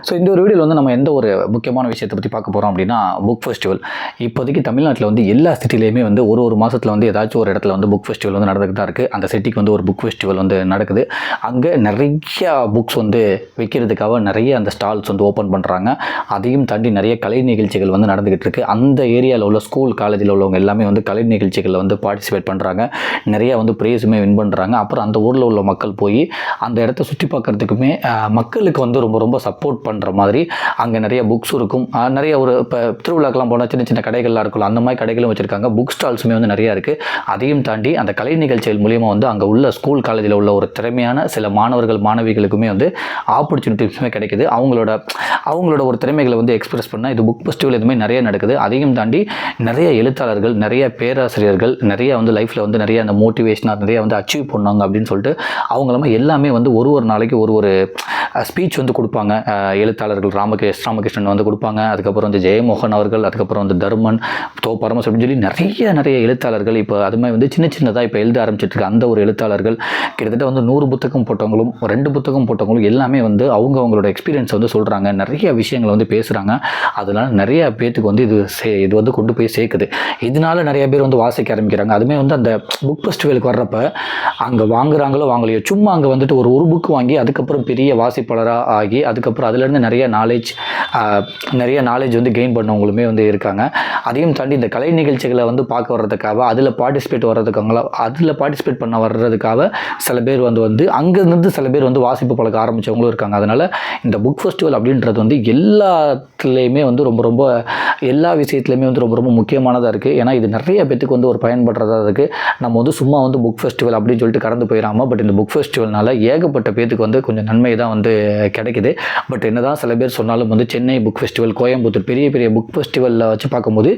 So இந்த ஒரு வீடியோவில் வந்து நம்ம எந்த ஒரு முக்கியமான விஷயத்தை பற்றி பார்க்க போகிறோம் அப்படின்னா புக் ஃபெஸ்டிவல். இப்போதைக்கு தமிழ்நாட்டில் வந்து எல்லா சிட்டிலையுமே வந்து ஒரு மாதத்தில் வந்து ஏதாச்சும் ஒரு இடத்துல வந்து புக் ஃபெஸ்டிவல் வந்து நடந்துகிட்டு தான் இருக்குது. அந்த சிட்டிக்கு வந்து ஒரு புக் ஃபெஸ்டிவல் வந்து நடக்குது. அங்கே நிறைய புக்ஸ் வந்து விற்கிறதுக்காக நிறைய அந்த ஸ்டால்ஸ் வந்து ஓப்பன் பண்ணுறாங்க. அதையும் தாண்டி நிறைய கலை நிகழ்ச்சிகள் வந்து நடந்துகிட்டு இருக்குது. அந்த ஏரியாவில் உள்ள ஸ்கூல் காலேஜில் உள்ளவங்க எல்லாமே வந்து கலை நிகழ்ச்சிகளில் வந்து பார்ட்டிசிபேட் பண்ணுறாங்க. நிறைய வந்து ப்ரைஸுமே வின் பண்ணுறாங்க. அப்புறம் அந்த ஊரில் உள்ள மக்கள் போய் அந்த இடத்த சுற்றி பார்க்குறதுக்குமே மக்களுக்கு வந்து ரொம்ப ரொம்ப சப்போர்ட் பண்ணுற மாதிரி அங்கே நிறைய புக்ஸ் இருக்கும். நிறைய ஒரு இப்போ திருவிழாக்கெல்லாம் போனால் சின்ன சின்ன கடைகள்லாம் இருக்குல்ல, அந்த மாதிரி கடைகளும் வச்சுருக்காங்க. புக் ஸ்டால்ஸுமே வந்து நிறையா இருக்குது. அதையும் தாண்டி அந்த கலை நிகழ்ச்சிகள் மூலிமா வந்து அங்கே உள்ள ஸ்கூல் காலேஜில் உள்ள ஒரு திறமையான சில மாணவர்கள் மாணவிகளுக்குமே வந்து ஆப்பர்ச்சுனிட்டிஸுமே கிடைக்குது. அவங்களோட ஒரு திறமைகளை வந்து எக்ஸ்பிரஸ் பண்ணால் இது புக் ஃபெஸ்டிவல் இதுமாதிரி நிறைய நடக்குது. அதையும் தாண்டி நிறைய எழுத்தாளர்கள், நிறைய பேராசிரியர்கள், நிறைய வந்து லைஃப்பில் வந்து நிறைய அந்த மோட்டிவேஷனாக நிறைய வந்து அச்சீவ் பண்ணாங்க அப்படின்னு சொல்லிட்டு அவங்களும் எல்லாமே வந்து ஒரு நாளைக்கு ஒரு ஸ்பீச் வந்து கொடுப்பாங்க. எழுத்தாளர்கள் ராமகிருஷ்ணன் வந்து கொடுப்பாங்க. அதுக்கப்புறம் வந்து ஜெயமோகன் அவர்கள், அதுக்கப்புறம் வந்து தர்மன், பரமஸ் அப்படின்னு சொல்லி நிறைய எழுத்தாளர்கள் இப்போ அதுமாதிரி வந்து சின்னதாக இப்போ எழுத ஆரம்பிச்சிட்ருக்கு. அந்த ஒரு எழுத்தாளர்கள் கிட்டத்தட்ட வந்து 100 புத்தகம் போட்டவங்களும் 2 புத்தகம் போட்டவங்களும் எல்லாமே வந்து அவங்களோட எக்ஸ்பீரியன்ஸ் வந்து சொல்கிறாங்க. நிறைய விஷயங்களை வந்து பேசுகிறாங்க. அதனால் நிறைய பேர்த்துக்கு வந்து இது வந்து கொண்டு போய் சேர்க்குது. இதனால நிறைய பேர் வந்து வாசிக்க ஆரம்பிக்கிறாங்க. அதுமாதிரி வந்து அந்த புக் ஃபெஸ்டிவலுக்கு வர்றப்ப அங்கே வாங்குறாங்களோ வாங்கலையோ, சும்மா அங்கே வந்துட்டு ஒரு புக் வாங்கி அதுக்கப்புறம் பெரிய வாசிப்பாளராக ஆகி அதுக்கப்புறம் அதுலேருந்து நிறைய நாலேஜ் வந்து கெயின் பண்ணவங்களுமே வந்து இருக்காங்க. அதையும் தாண்டி இந்த கலை நிகழ்ச்சிகளை வந்து பார்க்க வர்றதுக்காக அதில் பார்ட்டிசிபேட் பண்ண வர்றதுக்காக சில பேர் வந்து அங்கேருந்து சில பேர் வந்து வாசிப்பு பழக்க ஆரம்பித்தவங்களும் இருக்காங்க. அதனால் இந்த புக் ஃபெஸ்டிவல் அப்படின்றது வந்து எல்லாத்துலேயுமே வந்து ரொம்ப எல்லா விஷயத்துலையுமே வந்து ரொம்ப முக்கியமானதாக இருக்குது. ஏன்னா இது நிறைய பேத்துக்கு வந்து ஒரு பயன்படுறதா இருக்குது. நம்ம வந்து சும்மா வந்து புக் ஃபெஸ்டிவல் அப்படின்னு சொல்லிட்டு கடந்து போயிடாமல், பட் இந்த புக் ஃபெஸ்டிவல்னால ஏகப்பட்ட பேத்துக்கு வந்து கொஞ்சம் நன்மை தான் வந்து கிடைக்குது. பட் என்னதான் சில பேர் சொன்னாலும் வந்து சென்னை புக் ஃபெஸ்டிவல், கோயம்புத்தூர் பெரிய புக் ஃபெஸ்டிவலில் வச்சு பார்க்கும்போது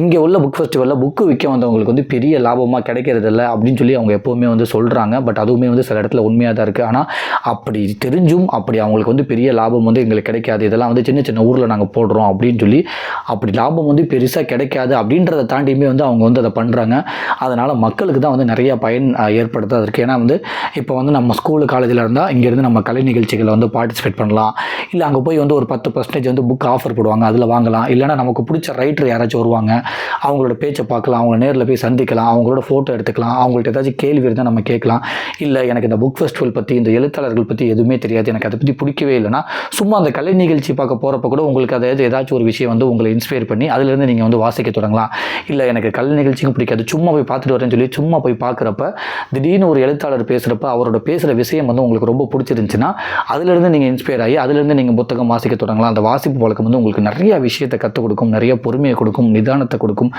இங்கே உள்ள புக் ஃபெஸ்டிவலில் புக்கு விற்க வந்தவங்களுக்கு வந்து பெரிய லாபமாக கிடைக்கிறதில்ல அப்படின்னு சொல்லி அவங்க எப்போவுமே வந்து சொல்கிறாங்க. பட் அதுவுமே வந்து சில இடத்துல உண்மையாக தான் இருக்குது. ஆனால் அப்படி தெரிஞ்சும் அப்படி அவங்களுக்கு வந்து பெரிய லாபம் வந்து எங்களுக்கு கிடைக்காது, இதெல்லாம் வந்து சின்ன ஊரில் நாங்கள் போடுறோம் அப்படின்னு சொல்லி அப்படி லாபம் வந்து பெருசாக கிடைக்காது அப்படின்றத தாண்டியுமே வந்து அவங்க வந்து அதை பண்ணுறாங்க. அதனால் மக்களுக்கு தான் வந்து நிறைய பயன் ஏற்படுத்த இருக்குது. ஏன்னா வந்து இப்போ வந்து நம்ம ஸ்கூலு காலேஜில் இருந்தால் இங்கேருந்து நம்ம கலை நிகழ்ச்சிகளை வந்து பார்ட்டிசிபேட் பண்ணலாம். இல்லை அங்கே போய் வந்து ஒரு 10% வந்து புக் ஆஃபர் போடுவாங்க, அதில் வாங்கலாம். இல்லைனா நமக்கு பிடிச்ச ரைட்டர் யாராச்சும் வருவாங்க, அவங்களோட பேச்சை பார்க்கலாம், அவங்கள நேரில் போய் சந்திக்கலாம், அவங்களோட ஃபோட்டோ எடுத்துக்கலாம், அவங்கள்ட்ட ஏதாச்சும் கேள்வி இருந்தால் நம்ம கேட்கலாம். இல்லை எனக்கு இந்த புக் ஃபெஸ்டிவல் பற்றி இந்த எழுத்தாளர்கள் பற்றி எதுவுமே தெரியாது, எனக்கு அதை பற்றி பிடிக்கவே இல்லைனா சும்மா அந்த கலை நிகழ்ச்சி பார்க்க போகிறப்ப கூட உங்களுக்கு அதாவது ஏதாச்சும் ஒரு விஷயம் வந்து உங்களை இன்ஸ்பயர் பண்ணி அதிலேருந்து நீங்கள் வந்து வாசிக்க தொடங்கலாம். இல்லை எனக்கு கலை நிகழ்ச்சிக்கும் பிடிக்காது, சும்மா போய் பார்த்துட்டு வரேன்னு சொல்லி சும்மா போய் பார்க்குறப்ப திடீர்னு ஒரு எழுத்தாளர் பேசுகிறப்ப அவரோட பேசுகிற விஷயம் வந்து உங்களுக்கு ரொம்ப பிடிச்சிருந்துச்சுன்னா அதிலிருந்து நீங்கள் இன்ஸ்பயர் ஆகி அதிலிருந்து நீங்கள் புத்தகம் வாசிக்க தொடங்கலாம். அந்த வாசிப்பு பழக்கம் வந்து உங்களுக்கு நிறைய விஷயத்தை கற்றுக் கொடுக்கும், நிறைய பொறுமையை கொடுக்கும், நிதானத்தை கொடுக்கும்,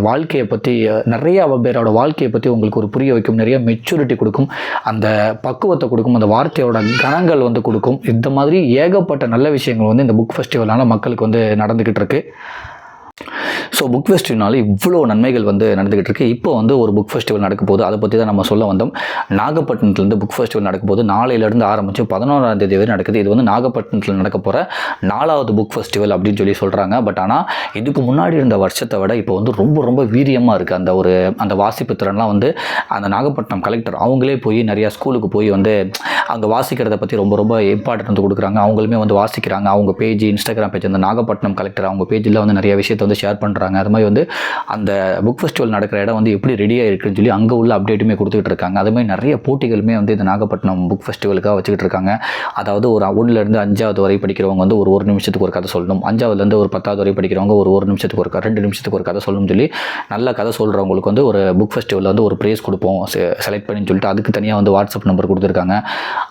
வாழ்க்கையை பற்றி நிறைய பேரோட வாழ்க்கையை பற்றி உங்களுக்கு ஒரு புரிய வைக்கும், நிறைய மெச்சூரிட்டி கொடுக்கும், அந்த பக்குவத்தை கொடுக்கும், அந்த வார்த்தையோட கணங்கள் வந்து கொடுக்கும். இந்த மாதிரி ஏகப்பட்ட நல்ல விஷயங்கள் வந்து இந்த புக் ஃபெஸ்டிவலால் மக்களுக்கு வந்து நடந்துக்கிட்டு இருக்கு. ஸோ புக் ஃபெஸ்டிவல்னால இவ்வளோ நன்மைகள் வந்து நடந்துகிட்டு இருக்குது. இப்போ வந்து ஒரு புக் ஃபெஸ்டிவல் நடக்கும் போது அதை பற்றி தான் நம்ம சொல்ல வந்தோம். நாகப்பட்டினத்துலேருந்து புக் ஃபெஸ்டிவல் நடக்கும் போது நாளையிலேருந்து ஆரம்பித்து 11ஆம் தேதி வரை நடக்குது. இது வந்து நாகப்பட்டினத்தில் நடக்க போகிற 4வது புக் ஃபெஸ்டிவல் அப்படின்னு சொல்லி சொல்கிறாங்க. பட் ஆனால் இதுக்கு முன்னாடி இருந்த வருஷத்தை விட இப்போ வந்து ரொம்ப வீரியமாக இருக்குது. அந்த வாசிப்பு திறன்லாம் வந்து அந்த நாகப்பட்டினம் கலெக்டர் அவங்களே போய் நிறையா ஸ்கூலுக்கு போய் வந்து அங்கே வாசிக்கிறத பற்றி ரொம்ப இம்பார்ட்டன்ட் கொடுக்குறாங்க. அவங்களுமே வந்து வாசிக்கிறாங்க. அவங்க பேஜ், இன்ஸ்டாகிராம் பேஜ், அந்த நாகப்பட்டினம் கலெக்டர் அவங்க பேஜில் வந்து நிறைய விஷயத்தை வந்து ஷேர் பண்ணுறாங்க. அது மாதிரி வந்து அந்த புக் ஃபெஸ்டிவல் நடக்கிற இடம் வந்து எப்படி ரெடியாக இருக்குன்னு சொல்லி அங்கே உள்ள அப்டேட்டுமே கொடுத்துக்கிட்டு இருக்காங்க. அது மாதிரி நிறைய போட்டிகளுமே வந்து இந்த நாகப்பட்டினம் புக் ஃபெஸ்டிவலுக்காக வச்சுக்கிட்டு இருக்காங்க. அதாவது ஒரு 1லேருந்து 5வது வரை படிக்கிறவங்க வந்து ஒரு நிமிஷத்துக்கு ஒரு கதை சொல்லணும், 5வதுலேருந்து ஒரு 10வது வரை படிக்கிறவங்க ஒரு நிமிஷத்துக்கு ஒரு 2 நிமிஷத்துக்கு ஒரு கதை சொல்லணும்னு சொல்லி நல்ல கதை சொல்கிறவங்களுக்கு வந்து ஒரு புக் ஃபெஸ்டிவலில் வந்து ஒரு ப்ரைஸ் கொடுப்போம் செலக்ட் பண்ணின்னு சொல்லிட்டு அதுக்கு தனியாக வந்து வாட்ஸ்அப் நம்பர் கொடுத்துருக்காங்க.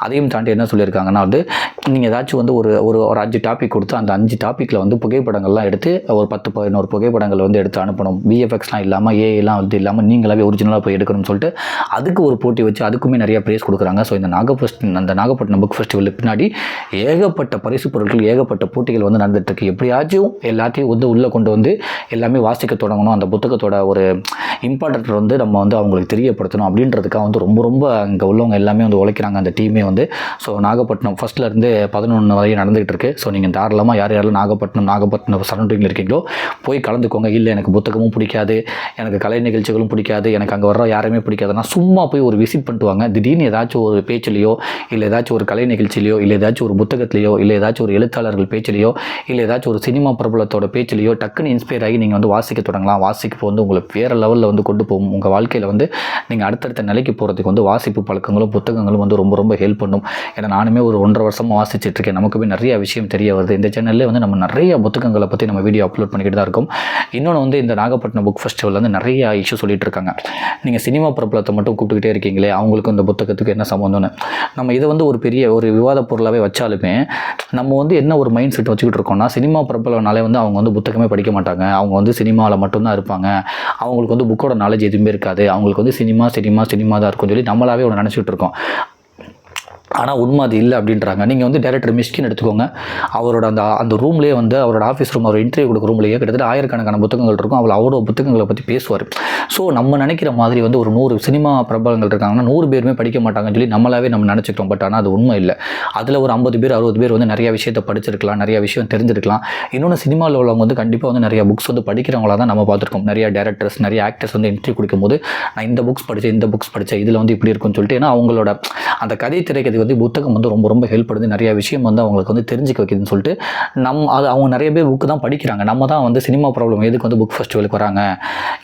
அதையும் தாண்டி என்ன சொல்லியிருக்காங்கன்னா வந்து நீங்கள் ஏதாச்சும் வந்து ஒரு 5 டாபிக் கொடுத்து அந்த 5 டாப்பிக்கில் வந்து புகைப்படங்கள்லாம் எடுத்து ஒரு 10-11 புகைப்படங்கள் வந்து எடுத்து அனுப்பணும். VFXலாம் இல்லாமல் ஏஐலாம் வந்து இல்லாமல் நீங்களாவே ஒரிஜினலாக போய் எடுக்கணும்னு சொல்லிட்டு அதுக்கு ஒரு போட்டி வச்சு அதுக்குமே நிறைய ப்ரைஸ் கொடுக்குறாங்க. ஸோ இந்த நாகப்பட்டினம் புக் ஃபெஸ்டிவலுக்கு பின்னாடி ஏகப்பட்ட பரிசு பொருட்கள், ஏகப்பட்ட போட்டிகள் வந்து நடந்துகிட்ருக்கு. எப்படியாச்சும் எல்லாத்தையும் வந்து உள்ளே கொண்டு வந்து எல்லாமே வாசிக்க தொடங்கணும், அந்த புத்தகத்தோட ஒரு இம்பார்ட்டன்ட் வந்து நம்ம வந்து அவங்களுக்கு தெரியப்படுத்தணும் அப்படின்றதுக்காக வந்து ரொம்ப அங்கே உள்ளவங்க எல்லாமே வந்து உழைக்கிறாங்க, அந்த டீமே வந்து. ஸோ நாகப்பட்டினம் ஃபஸ்ட்லேருந்து 11 வரை நடந்துகிட்டு இருக்கு. ஸோ நீங்கள் தாராளமாக யாரெல்லாம் நாகப்பட்டினம் சரௌண்டிங்கில் இருக்கீங்களோ போய் கலந்துக்கோங்க. இல்லை எனக்கு புத்தகமும் பிடிக்காது, எனக்கு கலை நிகழ்ச்சிகளும் பிடிக்காது, எனக்கு அங்கே வர்ற யாருமே பிடிக்காதுன்னா சும்மா போய் ஒரு விசிட் பண்ணிட்டு வாங்க. திடீர்னு ஏதாச்சும் ஒரு பேச்சிலையோ இல்லை ஏதாச்சும் ஒரு கலை நிகழ்ச்சிலையோ இல்லை ஏதாச்சும் ஒரு புத்தகத்திலையோ இல்லை ஏதாச்சும் ஒரு எழுத்தாளர்கள் பேச்சிலையோ இல்லை ஏதாச்சும் ஒரு சினிமா பிரபலத்தோட பேச்சிலையோ டக்குன்னு இன்ஸ்பயர் ஆகி நீங்கள் வந்து வாசிக்க தொடங்கலாம். வாசிப்பு வந்து உங்களை வேறு லெவலில் வந்து கொண்டு போகும். உங்கள் வாழ்க்கையில் வந்து நீங்கள் அடுத்தடுத்த நிலைக்கு போகிறதுக்கு வந்து வாசிப்பு பழக்கங்களும் புத்தகங்களும் வந்து ரொம்ப ரொம்ப ஹெல்ப் பண்ணும். ஏன்னா நானுமே ஒரு 1.5 வருஷமாக வாசிச்சுட்டு இருக்கேன். நமக்குமே நிறைய விஷயம் தெரிய வருது. இந்த சேனல்லே வந்து நம்ம நிறைய புத்தகங்களை பற்றி நம்ம வீடியோ அப்லோட் பண்ணிக்கிட்டு தான் இருக்கோம். இன்னொன்று வந்து இந்த நாகப்பட்டினம் புக் ஃபெஸ்டிவல் வந்து நிறைய இஷ்யூ சொல்லிட்டு இருக்காங்க. நீங்கள் சினிமா பிரபலத்தை மட்டும் கூப்பிட்டுக்கிட்டே இருக்கீங்களே, அவங்களுக்கும் இந்த புத்தகத்துக்கு என்ன சம்மந்தம்னு. நம்ம இதை வந்து ஒரு பெரிய ஒரு விவாத பொருளாகவே வச்சாலுமே நம்ம வந்து என்ன ஒரு மைண்ட் செட் வச்சுக்கிட்டு இருக்கோம்னா, சினிமா பிரபலம்னாலே வந்து அவங்க வந்து புத்தகமே படிக்க மாட்டாங்க, அவங்க வந்து சினிமாவில் மட்டும்தான் இருப்பாங்க, அவங்களுக்கு வந்து புக்கோட நாலேஜ் எதுவுமே இருக்காது, அவங்களுக்கு வந்து சினிமா தான் இருக்கும்னு சொல்லி நம்மளாவே ஒன்று நினச்சிக்கிட்டு இருக்கோம். ஆனால் உண்மை அது இல்லை அப்படின்றாங்க. நீங்கள் வந்து டைரக்டர் மிஷ்கின் எடுத்துக்கோங்க. அவரோட அந்த ரூம்லேயே வந்து அவரோட ஆஃபீஸ் ரூம், அவர் இன்டர்வியூ கொடுக்குற ரூம்லேயே கிட்டத்தட்ட 1000கணக்கான புத்தகங்கள் இருக்கும். அவரோட புத்தகங்களை பற்றி பேசுவார். ஸோ நம்ம நினைக்கிற மாதிரி வந்து ஒரு 100 சினிமா பிரபலங்கள் இருக்காங்கன்னா 100 பேருமே படிக்க மாட்டாங்கன்னு சொல்லி நம்மளாவே நம்ம நினச்சிட்டோம். பட் ஆனால் அது உண்மை இல்லை. அதில் ஒரு 50 பேர் 60 பேர் வந்து நிறைய விஷயத்தை படிச்சிருக்கலாம், நிறைய விஷயம் தெரிஞ்சிருக்கலாம். இன்னொன்று சினிமாவில் உள்ளவங்க வந்து கண்டிப்பாக வந்து நிறைய புக்ஸ் வந்து படிக்கிறவங்களா தான் நம்ம பார்த்துருக்கோம். நிறைய டேரக்டர்ஸ், நிறைய ஆக்டர்ஸ் வந்து இன்டர்வியூ கொடுக்கும்போது நான் இந்த புக்ஸ் படித்தேன், இதில் வந்து இப்படி இருக்குன்னு சொல்லிட்டு, ஏன்னா அவங்களோட அந்த கதை திரைக்கிறது வந்து புத்தகம் வந்து ரொம்ப ரொம்ப ஹெல்ப் பண்ணுது. நிறைய விஷயம் வந்து அவங்களுக்கு வந்து தெரிஞ்சுக்க வைக்குதுன்னு சொல்லிட்டு அது அவங்க நிறைய பேர் புக்கு தான் படிக்கிறாங்க. நம்ம தான் வந்து சினிமா ப்ராப்ளம் எதுக்கு வந்து புக் ஃபெஸ்டிவலுக்கு வராங்க,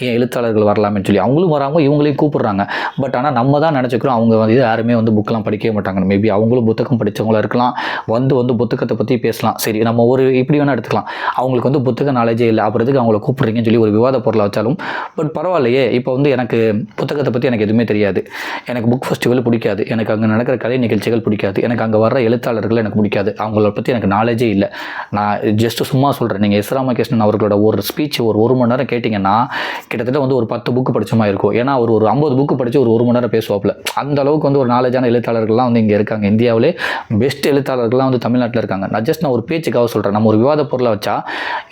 ஏன் எழுத்தாளர்கள் வரலாம்னு சொல்லி அவங்களும் வராங்க, இவங்களையும் கூப்பிடுறாங்க. பட் ஆனால் நம்ம தான் நினச்சிக்கிறோம் அவங்க வந்து யாருமே வந்து புக்கெலாம் படிக்கவே மாட்டாங்க. மேபி அவங்களும் புத்தகம் படித்தவங்களா இருக்கலாம், வந்து புத்தகத்தை பற்றி பேசலாம். சரி, நம்ம ஒரு இப்படி வேணால் எடுத்துக்கலாம். அவங்களுக்கு வந்து புத்தக நாலேஜே இல்லை, அப்புறத்துக்கு அவங்கள கூப்பிட்றீங்கன்னு சொல்லி ஒரு விவாத பொருளை வச்சாலும் பட் பரவாயில்லையே. இப்போ வந்து எனக்கு புத்தகத்தை பற்றி எனக்கு எதுவுமே தெரியாது, எனக்கு புக் ஃபெஸ்டிவல் பிடிக்காது, எனக்கு அங்கே நடக்கிற கலை நிகழ்ச்சிகள் பிடிக்காது, எனக்கு அங்கே வர்ற எழுத்தாளர்கள் எனக்கு பிடிக்காது, அவங்கள பற்றி எனக்கு நாலேஜே இல்லை. நான் ஜஸ்ட்டு சும்மா சொல்கிறேன். நீங்கள் எஸ் ராமகிருஷ்ணன் அவர்களோட ஒரு ஸ்பீச் ஒரு மணி நேரம் கேட்டிங்கன்னா கிட்டத்தட்ட வந்து ஒரு 10 புக்கு படித்த மாதிரி இருக்கும். ஏன்னா அவர் ஒரு 50 புக்கு படித்து ஒரு மணி நேரம் பேசுவாப்பில். அந்த அளவுக்கு வந்து ஒரு நாலேஜான எழுத்தாளர்கள்லாம் வந்து இங்கே இருக்காங்க. இந்தியாவிலே பெஸ்ட் எழுத்தாளர்கள்லாம் வந்து தமிழ்நாட்டில் இருக்காங்க. நான் ஒரு பேச்சுக்காக சொல்கிறேன். நம்ம ஒரு விவாத பொருளை வச்சா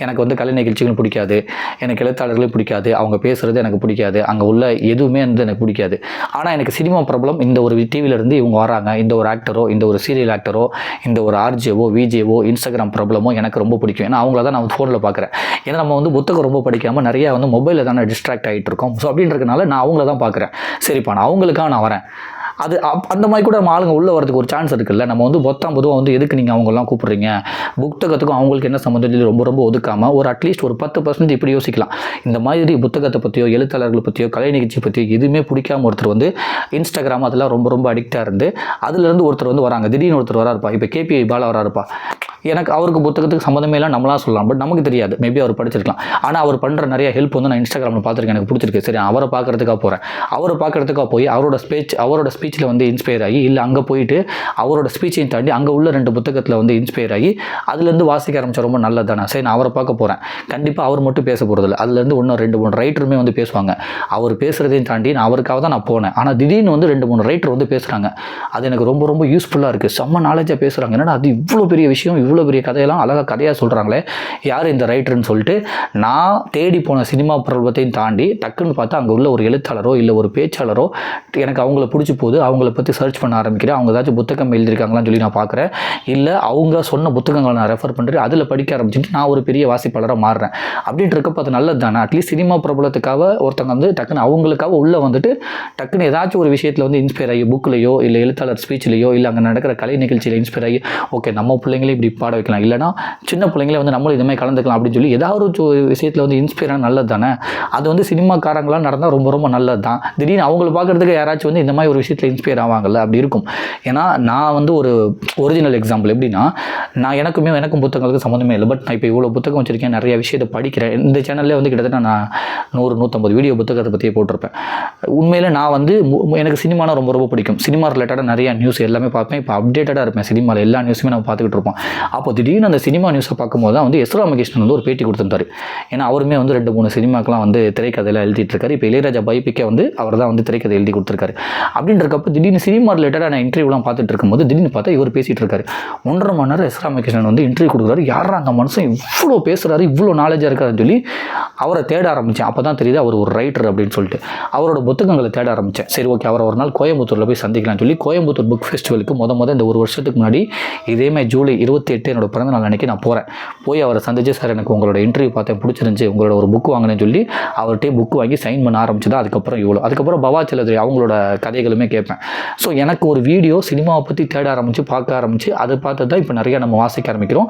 எனக்கு வந்து கலை நிகழ்ச்சிகளும் பிடிக்காது, எனக்கு எழுத்தாளர்களும் பிடிக்காது, அவங்க பேசுகிறது எனக்கு பிடிக்காது, அங்கே உள்ள எதுவுமே வந்து எனக்கு பிடிக்காது. ஆனால் எனக்கு சினிமா பிரபலம் இந்த ஒரு டிவியிலேருந்து இவங்க வராங்க, இந்த ஒரு ஆக்டரோ, இந்த ஒரு சீரியல் ஆக்டரோ, இந்த ஒரு ஆர்ஜேவோ, விஜேவோ, இன்ஸ்டாகிராம் பிரபலமோ எனக்கு ரொம்ப பிடிக்கும். ஏன்னா அவங்கள தான் நான் ஃபோனில் பார்க்குறேன். ஏன்னா நம்ம வந்து புத்தகம் ரொம்ப படிக்காமல் நிறையா வந்து மொபைலில் தானே டிஸ்ட்ராக்ட் ஆகிட்டு இருக்கோம். ஸோ அப்படின்றதுனால நான் அவங்கள தான் பார்க்குறேன். சரிப்பா, நான் அவங்களுக்காக நான் வரேன். அது அந்த மாதிரி கூட நம்ம ஆளுங்க உள்ளே வரதுக்கு ஒரு சான்ஸ் இருக்குல்ல. நம்ம வந்து பொதுவாக வந்து எதுக்கு நீங்கள் அவங்கெல்லாம் கூப்பிட்றீங்க, புத்தகத்துக்கும் அவங்களுக்கு என்ன சம்மந்தம் ரொம்ப ரொம்ப ஒதுக்காமல் ஒரு அட்லீஸ்ட் ஒரு 10% இப்படி யோசிக்கலாம். இந்த மாதிரி புத்தகத்தை பற்றியோ எழுத்தாளர்களை பற்றியோ கலை நிகழ்ச்சி பற்றியோ எதுவுமே பிடிக்காம ஒருத்தர் வந்து இன்ஸ்டாகிராம் அதெல்லாம் ரொம்ப ரொம்ப அடிக்டாக இருந்து அதுலேருந்து ஒருத்தர் வந்து வராங்க. திடீர்னு ஒருத்தர் வராருப்பா, இப்போ கேபி பாலா வராருப்பா, எனக்கு அவருக்கு புத்தகத்துக்கு சம்மந்தமே இல்லை நம்மளாம் சொல்லலாம். பட் நமக்கு தெரியாது, மேபி அவர் படிச்சிருக்கலாம். ஆனால் அவர் பண்ணுற நிறைய ஹெல்ப் வந்து நான் இன்ஸ்டாகிராமில் பார்த்துருக்கேன், எனக்கு பிடிச்சிருக்கு. சரி, அவரை பார்க்குறதுக்காக போகிறேன். அவரை பார்க்குறதுக்காக போய் அவரோட ஸ்பீச்சில் வந்து இன்ஸ்பயர் ஆகி, இல்லை அங்கே போயிட்டு அவரோட ஸ்பீச்சையும் தாண்டி அங்கே உள்ள 2 புத்தகத்தில் வந்து இன்ஸ்பயர் ஆகி அதுலேருந்து வாசிக்க ஆரம்பிச்சா ரொம்ப நல்லது தானே. சரி, நான் அவரை பார்க்க போகிறேன். கண்டிப்பாக அவர் மட்டும் பேச போகிறதில்ல, அதுலேருந்து இன்னும் 2-3 ரைட்டருமே வந்து பேசுவாங்க. அவர் பேசுகிறதையும் தாண்டி நான் அவருக்காக தான் நான் போனேன். ஆனால் திடீர்னு வந்து 2-3 ரைட்டர் வந்து பேசுகிறாங்க. அது எனக்கு ரொம்ப ரொம்ப யூஸ்ஃபுல்லாக இருக்குது. செம்ம நாலேஜாக பேசுகிறாங்க. என்னடா அது இவ்வளோ பெரிய விஷயம், இவ்வளோ பெரிய கதையெல்லாம் அழகாக கதையாக சொல்கிறாங்களே, யார் இந்த ரைட்டர்னு சொல்லிட்டு நான் தேடி போன சினிமா பிரபலத்தையும் தாண்டி டக்குன்னு பார்த்தா அங்கே உள்ள ஒரு எழுத்தாளரோ இல்லை ஒரு பேச்சாளரோ எனக்கு அவங்கள பிடிச்சி போகுது. அவங்கள பற்றி சர்ச் பண்ண ஆரம்பிக்கிறேன். அவங்க ஏதாச்சும் புத்தகம் எழுதியிருக்காங்களான்னு சொல்லி நான் பார்க்குறேன். இல்லை அவங்க சொன்ன புத்தகங்களை நான் ரெஃபர் பண்ணுறேன், அதில் படிக்க ஆரம்பிச்சுட்டு நான் ஒரு பெரிய வாசிப்பாளராக மாறுறேன். அப்படின்ட்டு இருக்கப்போ அது நல்லது தானே. அட்லீஸ்ட் சினிமா பிரபலத்துக்காக ஒருத்தங்க வந்து டக்குன்னு அவங்களுக்காக உள்ளே வந்துட்டு டக்குன்னு ஏதாச்சும் ஒரு விஷயத்தில் வந்து இன்ஸ்பயர் ஆகி புக்கிலையோ இல்லை எழுத்தாளர் ஸ்பீச்சிலையோ இல்லை அங்கே நடக்கிற கலை நிகழ்ச்சியில் இன்ஸ்பயர் ஆகி ஓகே நம்ம பிள்ளைங்களே இப்படி பாட வைக்கலாம், இல்லைனா சின்ன பிள்ளைங்களே வந்து நம்மளும் இதுமாதிரி கலந்துக்கலாம் அப்படின்னு சொல்லி ஏதாவது ஒரு விஷயத்தில் வந்து இன்ஸ்பயர் ஆன நல்லது தானே. அது வந்து சினிமாக்காரங்களாம் நடந்தால் ரொம்ப ரொம்ப நல்லது தான். திடீர்னு அவங்களை பார்க்குறதுக்கு யாராச்சும் வந்து இந்த மாதிரி ஒரு விஷயத்தில் இன்ஸ்பயர் ஆவாங்கல்ல, அப்படி இருக்கும். ஏன்னா நான் வந்து ஒரு ஒரிஜினல் எக்ஸாம்பிள். எப்படின்னா எனக்கும் புத்தகங்களுக்கு சம்மந்தமே இல்லை. பட் நான் இப்போ இவ்வளோ புத்தகம் வச்சுருக்கேன், நிறைய விஷயத்தை படிக்கிறேன். இந்த சேனல்லே வந்து கிட்டத்தட்ட நான் 100-150 வீடியோ புத்தகத்தை பற்றியே போட்டிருப்பேன். உண்மையில் நான் வந்து எனக்கு சினிமானா ரொம்ப ரொம்ப பிடிக்கும். சினிமா ரிலேட்டடாக நிறைய நியூஸ் எல்லாமே பார்ப்பேன். இப்போ அப்டேட்டடாக இருப்பேன். சினிமாவில் எல்லா நியூஸுமே நம்ம பார்த்துக்கிட்டு இருப்போம். அப்போ திடீர்னு அந்த சினிமா நியூஸை பார்க்கும்போது தான் வந்து எஸ் ராமகிருஷ்ணன் வந்து ஒரு பேட்டி கொடுத்துருந்தாரு. ஏன்னா அவருமே வந்து 2-3 சினிமாக்கெலாம் வந்து திரைக்கதையில் எழுதிட்டு இருக்காரு. இப்போ இளையராஜா பைபிக்கே வந்து அவர் தான் வந்து திரைக்கதை எழுதி கொடுத்துருக்காரு. அப்படின்றக்கப்போ திடீர்னு சினிமா ரிலேட்டடாக நான் இன்டர்வியூலாம் பார்த்துட்டு இருக்கும்போது திடீர்னு பார்த்தா இவர் பேசிகிட்டு இருக்காரு. 1.5 மணி நேரம் எஸ் ராமகிருஷ்ணன் வந்து இன்டர்வியூ கொடுக்குறாரு. யாரா அந்த மனுஷன் இவ்வளோ பேசுகிறாரு, இவ்வளோ நாலேஜாக இருக்காருன்னு சொல்லி அவரை தேட ஆரம்பித்தேன். அப்போ தான் தெரியுது அவர் ஒரு ரைட்டர் அப்படின்னு சொல்லிட்டு. அவரோட புத்தகங்களை தேட ஆரம்பித்தேன். சரி, ஓகே, அவரை ஒரு நாள் கோயம்புத்தூரில் போய் சந்திக்கலாம்னு சொல்லி கோயம்புத்தூர் புக் ஃபெஸ்டிவலுக்கு இந்த 1 வருஷத்துக்கு முன்னாடி இதேமாதிரி ஜூலை 28 28 என்னோட பிறந்தநாள் அன்றைக்கி நான் போய் அவரை சந்திச்சு, சார் எனக்கு உங்களோட இன்டர்வியூ பார்த்தேன், பிடிச்சிருந்துச்சி, உங்களோட ஒரு புக் வாங்கினேன்னு சொல்லி அவர்கிட்டே புக் வாங்கி சைன் பண்ண ஆரம்பிச்சு தான் அதுக்கப்புறம் இவ்வளோ. அதுக்கப்புறம் பவா செல்லதுரை அவங்களோட கதைகளுமே கேட்பேன். ஸோ எனக்கு ஒரு வீடியோ சினிமாவை பற்றி தேட ஆரம்பித்து பார்க்க ஆரம்பித்து அதை பார்த்து தான் இப்போ நிறையா நம்ம வாசிக்க ஆரம்பிக்கிறோம்.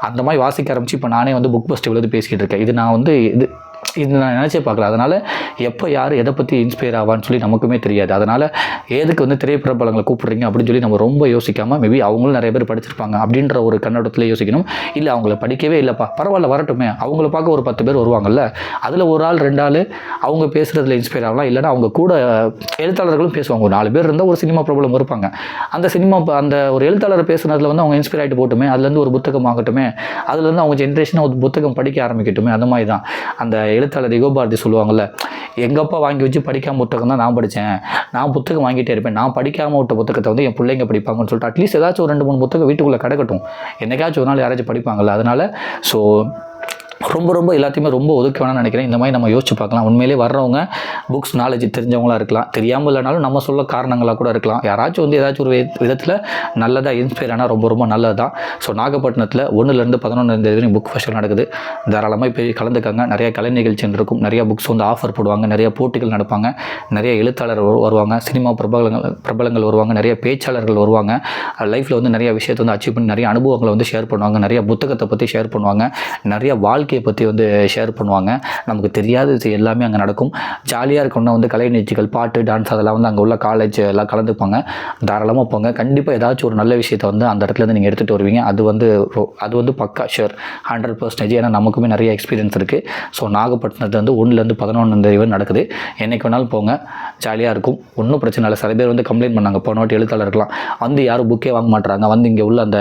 அந்த மாதிரி வாசிக்க ஆரம்பித்து இப்போ நானே வந்து புக் ஃபெஸ்டிவல் பேசிக்கிட்டு இருக்கேன். இது நான் வந்து இது நான் நினச்சே பார்க்கல. அதனால் எப்போ யார் எதை பற்றி இன்ஸ்பயர் ஆவான்னு சொல்லி நமக்குமே தெரியாது. அதனால் எதுக்கு வந்து திரைப்பிரபலங்களை கூப்பிட்றீங்க அப்படின்னு சொல்லி நம்ம ரொம்ப யோசிக்காமல், மேபி அவங்களும் நிறைய பேர் படிச்சிருப்பாங்க அப்படின்ற ஒரு கண்ணோட்டத்தில் யோசிக்கணும். இல்லை அவங்கள படிக்கவே இல்லைப்பா, பரவாயில்ல வரட்டுமே, அவங்கள பார்க்க ஒரு 10 பேர் வருவாங்கல்ல, அதில் ஒரு ஆள் 2 ஆள் அவங்க பேசுகிறதுல இன்ஸ்பயர் ஆகலாம். இல்லைனா அவங்க கூட எழுத்தாளர்களும் பேசுவாங்க. ஒரு 4 பேர் இருந்தால் ஒரு சினிமா பிரபலம் இருப்பாங்க. அந்த ஒரு எழுத்தாளர் பேசுனதில் வந்து அவங்க இன்ஸ்பயர் ஆகிட்டு போட்டுமே, அதுலேருந்து ஒரு புத்தகம் ஆகட்டுமே, அதுலேருந்து அவங்க ஜென்ரேஷனாக ஒரு புத்தகம் படிக்க ஆரம்பிக்கட்டுமே. அந்த மாதிரி தான் அந்த எழுத்தாளர் யுகோ பாரதி சொல்லுவாங்கள்ல, எங்கள் அப்பா வாங்கி வச்சு படிக்காமல் புத்தகம் தான் நான் படித்தேன், நான் புத்தகம் வாங்கிட்டே இருப்பேன், நான் படிக்காமல் விட்ட புத்தகத்தை வந்து என் பிள்ளைங்க படிப்பாங்கன்னு சொல்லிட்டு அட்லீஸ்ட் ஏதாச்சும் ஒரு 2-3 புத்தகம் வீட்டுக்குள்ளே கிடக்கட்டும், என்னைக்காச்சும் ஒரு நாள் யாராச்சும் படிப்பாங்கள்ல. அதனால் ஸோ ரொம்ப எல்லாத்தையுமே ரொம்ப ஒதுக்க வேணாம்னு நினைக்கிறேன். இந்த மாதிரி நம்ம யோசிச்சு பார்க்கலாம். உண்மையிலே வர்றவங்க புக்ஸ் நாலேஜ் தெரிஞ்சவங்களாக இருக்கலாம், தெரியாமல் இல்லைனாலும் நம்ம சொல்ல காரணங்களாக கூட இருக்கலாம். யாராச்சும் வந்து ஏதாச்சும் ஒரு விதத்தில் நல்லதாக இன்ஸ்பயர் ஆனால் ரொம்ப நல்லது தான். ஸோ நாகப்பட்டினத்தில் 1லேருந்து 11 புக் ஃபெஸ்டிவல் நடக்குது. தாராளமாக போய் கலந்துக்காங்க. நிறைய கலை நிகழ்ச்சிகள் இருக்கும், நிறையா புக்ஸ் வந்து ஆஃபர் போடுவாங்க, நிறைய போட்டிகள் நடப்பாங்க, நிறைய எழுத்தாளர் வருவாங்க, சினிமா பிரபலங்கள் வருவாங்க, நிறைய பேச்சாளர்கள் வருவாங்க. லைஃப்பில் வந்து நிறைய விஷயத்தை வந்து அச்சீவ் பண்ணி நிறைய அனுபவங்களை வந்து ஷேர் பண்ணுவாங்க, நிறைய புத்தகத்தை பற்றி ஷேர் பண்ணுவாங்க, நிறைய வாழ்க்கையை பற்றி வந்து ஷேர் பண்ணுவாங்க. நமக்கு தெரியாதது எல்லாமே அங்கே நடக்கும். ஜாலியாக இருக்கணும்னா வந்து கலை நிகழ்ச்சிகள், பாட்டு, டான்ஸ் அதெல்லாம் வந்து அங்கே உள்ள காலேஜ் எல்லாம் கலந்துப்பாங்க. தாராளமாக போங்க. கண்டிப்பாக ஏதாச்சும் ஒரு நல்ல விஷயத்தை வந்து அந்த இடத்துலேருந்து நீங்கள் எடுத்துகிட்டு வருவீங்க. அது வந்து பக்கா ஷூர் 100%. ஏன்னா நமக்குமே நிறைய எக்ஸ்பீரியன்ஸ் இருக்குது. ஸோ நாகப்பட்டினத்தில் வந்து 1லேருந்து 11 நடக்குது. என்றைக்கு வேணாலும் போங்க, ஜாலியாக இருக்கும், ஒன்றும் பிரச்சனை இல்லை. சில பேர் வந்து கம்ப்ளைண்ட் பண்ணாங்க, போன வாட்டி எழுத்தாளர்கள்லாம் வந்து யாரும் புக்கே வாங்க மாட்டுறாங்க, வந்து இங்கே உள்ள அந்த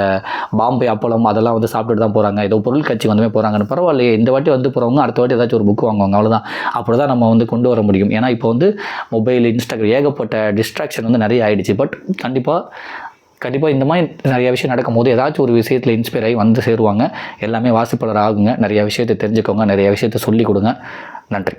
பாம்பே அப்பளம் அதெல்லாம் வந்து சாப்பிட்டுட்டு தான் போகிறாங்க, ஏதோ பொருள் காட்சி வந்துமே போகிறாங்கன்னு. பரவாயில்லையே, இந்த வாட்டி வந்து போகிறவங்க அடுத்த வாட்டி ஏதாச்சும் ஒரு புக் வாங்குவாங்க, அவ்வளோதான். அப்படி தான் நம்ம வந்து கொண்டு வர முடியும். ஏன்னா இப்போ வந்து மொபைல், இன்ஸ்டாகிராம் ஏகப்பட்ட டிஸ்ட்ராக்ஷன் வந்து நிறைய ஆகிடுச்சு. பட் கண்டிப்பாக இந்த மாதிரி நிறைய விஷயம் நடக்கும்போது ஏதாச்சும் ஒரு விஷயத்தில் இன்ஸ்பயர் ஆகி வந்து சேருவாங்க. எல்லாமே வாசிப்பாளர் ஆகுங்க, நிறைய விஷயத்தை தெரிஞ்சுக்கோங்க, நிறைய விஷயத்தை சொல்லிக் கொடுங்க. நன்றி.